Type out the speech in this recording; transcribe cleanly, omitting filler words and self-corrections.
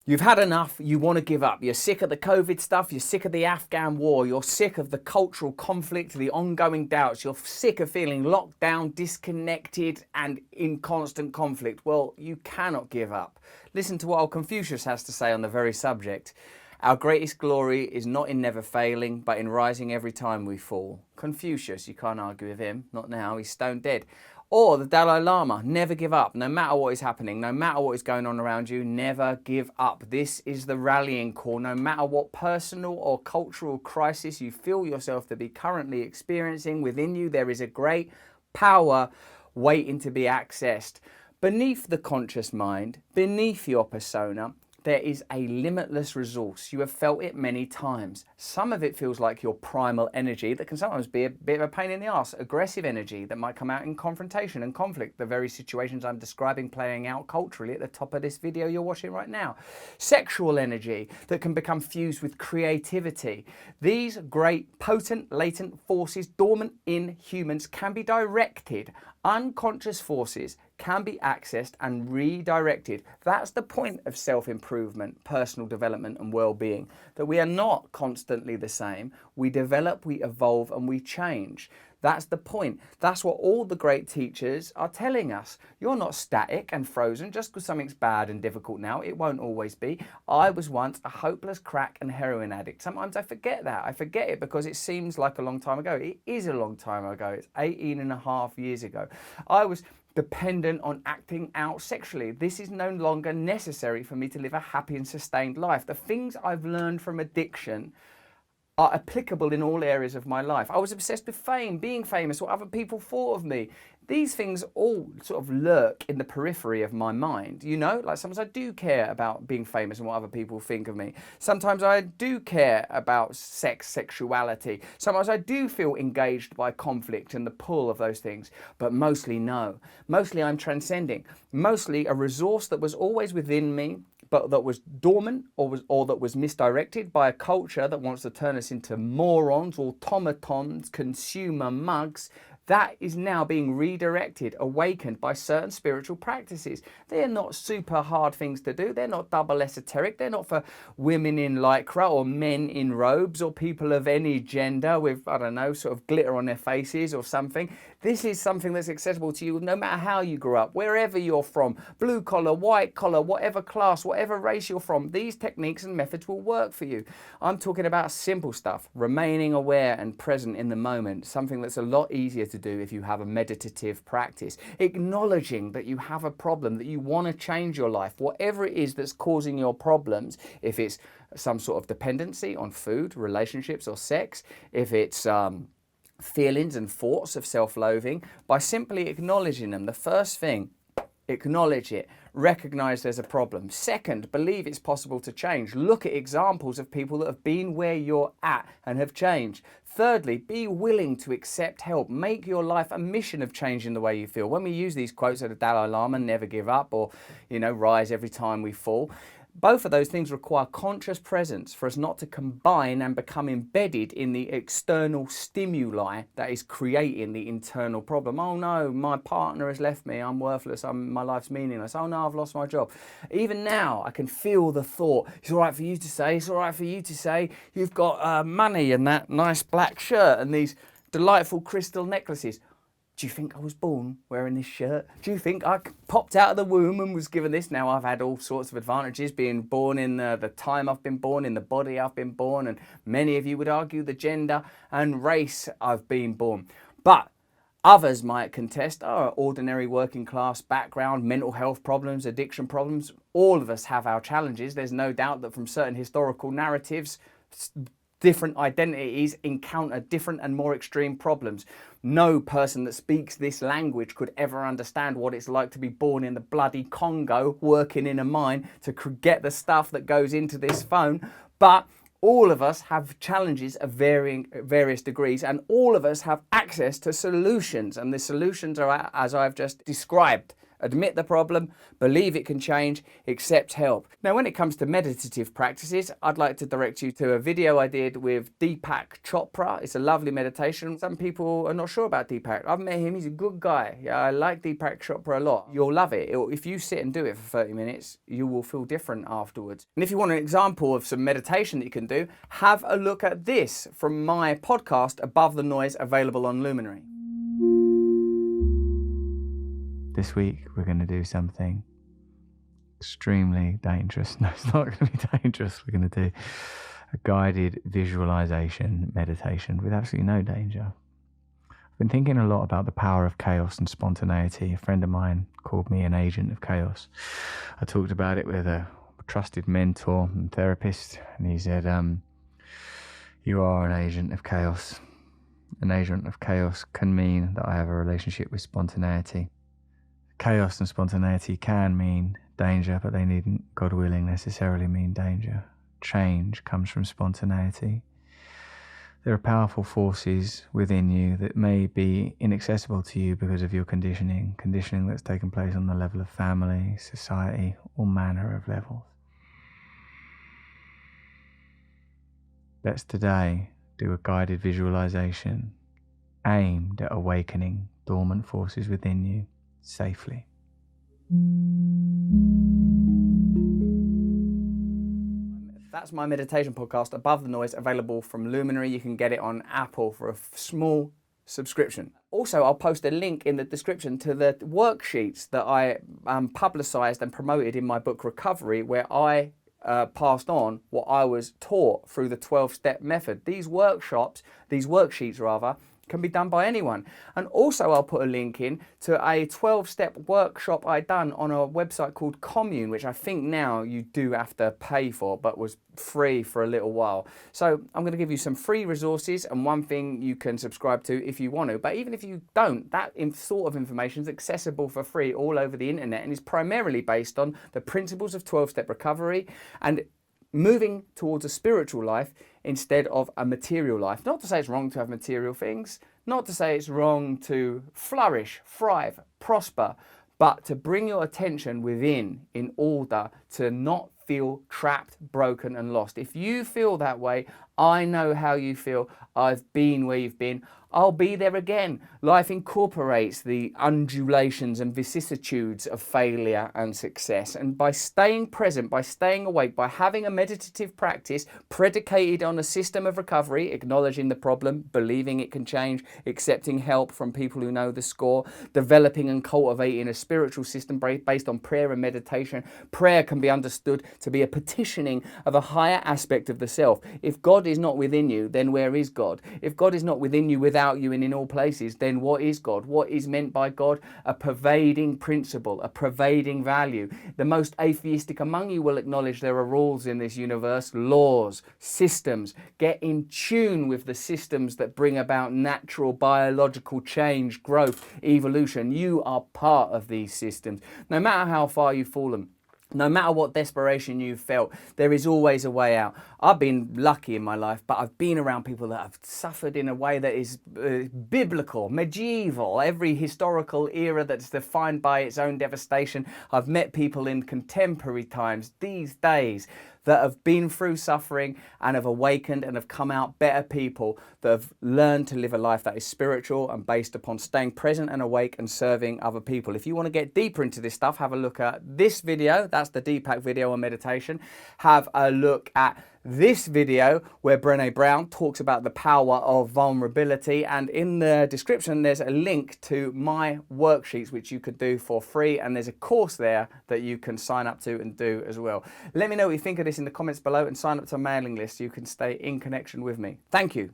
You've had enough, you want to give up. You're sick of the COVID stuff, you're sick of the Afghan war, you're sick of the cultural conflict, the ongoing doubts, you're sick of feeling locked down, disconnected and in constant conflict. Well, you cannot give up. Listen to what old Confucius has to say on the very subject. Our greatest glory is not in never failing, but in rising every time we fall. Confucius, you can't argue with him, not now, he's stone dead. Or the Dalai Lama, never give up, no matter what is happening, no matter what is going on around you, never give up. This is the rallying call, no matter what personal or cultural crisis you feel yourself to be currently experiencing. Within you, there is a great power waiting to be accessed. Beneath the conscious mind, beneath your persona, there is a limitless resource. You have felt it many times. Some of it feels like your primal energy that can sometimes be a bit of a pain in the arse. Aggressive energy that might come out in confrontation and conflict. The very situations I'm describing playing out culturally at the top of this video you're watching right now. Sexual energy that can become fused with creativity. These great, potent, latent forces dormant in humans can be directed. Unconscious forces can be accessed and redirected. That's the point of self-improvement, personal development and well-being, that we are not constantly the same. We develop, we evolve and we change. That's the point. That's what all the great teachers are telling us. You're not static and frozen just because something's bad and difficult now. It won't always be. I was once a hopeless crack and heroin addict. Sometimes I forget that. I forget it because it seems like a long time ago. It is a long time ago. It's 18.5 years ago. I was dependent on acting out sexually. This is no longer necessary for me to live a happy and sustained life. The things I've learned from addiction are applicable in all areas of my life. I was obsessed with fame, being famous, what other people thought of me. These things all sort of lurk in the periphery of my mind, you know? Like sometimes I do care about being famous and what other people think of me. Sometimes I do care about sexuality. Sometimes I do feel engaged by conflict and the pull of those things, but mostly no. Mostly I'm transcending. Mostly a resource that was always within me, but that was dormant or that was misdirected by a culture that wants to turn us into morons, automatons, consumer mugs. That is now being redirected, awakened by certain spiritual practices. They're not super hard things to do. They're not double esoteric. They're not for women in lycra or men in robes or people of any gender with, I don't know, sort of glitter on their faces or something. This is something that's accessible to you no matter how you grew up, wherever you're from, blue collar, white collar, whatever class, whatever race you're from. These techniques and methods will work for you. I'm talking about simple stuff, remaining aware and present in the moment, something that's a lot easier to do if you have a meditative practice. Acknowledging that you have a problem, that you want to change your life, whatever it is that's causing your problems, if it's some sort of dependency on food, relationships or sex, if it's feelings and thoughts of self-loathing, by simply acknowledging them. The first thing, acknowledge it. Recognize there's a problem. Second, believe it's possible to change. Look at examples of people that have been where you're at and have changed. Thirdly, be willing to accept help. Make your life a mission of changing the way you feel. When we use these quotes of the Dalai Lama, never give up, or, you know, rise every time we fall, both of those things require conscious presence for us not to combine and become embedded in the external stimuli that is creating the internal problem. Oh no, my partner has left me, I'm worthless, my life's meaningless. Oh no, I've lost my job. Even now, I can feel the thought, it's all right for you to say, it's all right for you to say, you've got money and that nice black shirt and these delightful crystal necklaces. Do you think I was born wearing this shirt? Do you think I popped out of the womb and was given this? Now I've had all sorts of advantages being born in the time I've been born, in the body I've been born, and many of you would argue the gender and race I've been born. But others might contest, ordinary working class background, mental health problems, addiction problems. All of us have our challenges. There's no doubt that from certain historical narratives, different identities encounter different and more extreme problems. No person that speaks this language could ever understand what it's like to be born in the bloody Congo, working in a mine to get the stuff that goes into this phone. But all of us have challenges of various degrees, and all of us have access to solutions. And the solutions are, as I've just described, Admit the problem, believe it can change, accept help. Now, when it comes to meditative practices, I'd like to direct you to a video I did with Deepak Chopra. It's a lovely meditation. Some people are not sure about Deepak. I've met him, he's a good guy. Yeah, I like Deepak Chopra a lot. You'll love it. If you sit and do it for 30 minutes, you will feel different afterwards. And if you want an example of some meditation that you can do, have a look at this from my podcast, Above the Noise, available on Luminary. This week we're going to do something extremely dangerous. No, it's not going to be dangerous. We're going to do a guided visualization meditation with absolutely no danger. I've been thinking a lot about the power of chaos and spontaneity. A friend of mine called me an agent of chaos. I talked about it with a trusted mentor and therapist, and he said, you are an agent of chaos. An agent of chaos can mean that I have a relationship with spontaneity. Chaos and spontaneity can mean danger, but they needn't, God willing, necessarily mean danger. Change comes from spontaneity. There are powerful forces within you that may be inaccessible to you because of your conditioning that's taken place on the level of family, society, all manner of levels. Let's today do a guided visualization aimed at awakening dormant forces within you safely. That's my meditation podcast, Above the Noise, available from Luminary. You can get it on Apple for a small subscription. Also, I'll post a link in the description to the worksheets that I publicised and promoted in my book Recovery, where I passed on what I was taught through the 12-step method. These worksheets rather, can be done by anyone. And also I'll put a link in to a 12-step workshop I done on a website called Commune, which I think now you do have to pay for, but was free for a little while. So I'm going to give you some free resources and one thing you can subscribe to if you want to. But even if you don't, that sort of information is accessible for free all over the internet and is primarily based on the principles of 12-step recovery and moving towards a spiritual life instead of a material life. Not to say it's wrong to have material things, not to say it's wrong to flourish, thrive, prosper, but to bring your attention within in order to not feel trapped, broken and lost. If you feel that way, I know how you feel. I've been where you've been. I'll be there again. Life incorporates the undulations and vicissitudes of failure and success. And by staying present, by staying awake, by having a meditative practice predicated on a system of recovery, acknowledging the problem, believing it can change, accepting help from people who know the score, developing and cultivating a spiritual system based on prayer and meditation. Prayer can be understood to be a petitioning of a higher aspect of the self. If God is not within you, then where is God? If God is not within you, without you and in all places, then what is God? What is meant by God? A pervading principle, a pervading value. The most atheistic among you will acknowledge there are rules in this universe, laws, systems. Get in tune with the systems that bring about natural biological change, growth, evolution. You are part of these systems. No matter how far you've fallen, no matter what desperation you've felt, there is always a way out. I've been lucky in my life, but I've been around people that have suffered in a way that is biblical, medieval, every historical era that's defined by its own devastation. I've met people in contemporary times, these days, that have been through suffering and have awakened and have come out better people that have learned to live a life that is spiritual and based upon staying present and awake and serving other people. If you want to get deeper into this stuff, have a look at this video. That's the Deepak video on meditation. Have a look at this video where Brené Brown talks about the power of vulnerability, and in the description there's a link to my worksheets which you could do for free, and there's a course there that you can sign up to and do as well. Let me know what you think of this in the comments below and sign up to a mailing list so you can stay in connection with me. Thank you.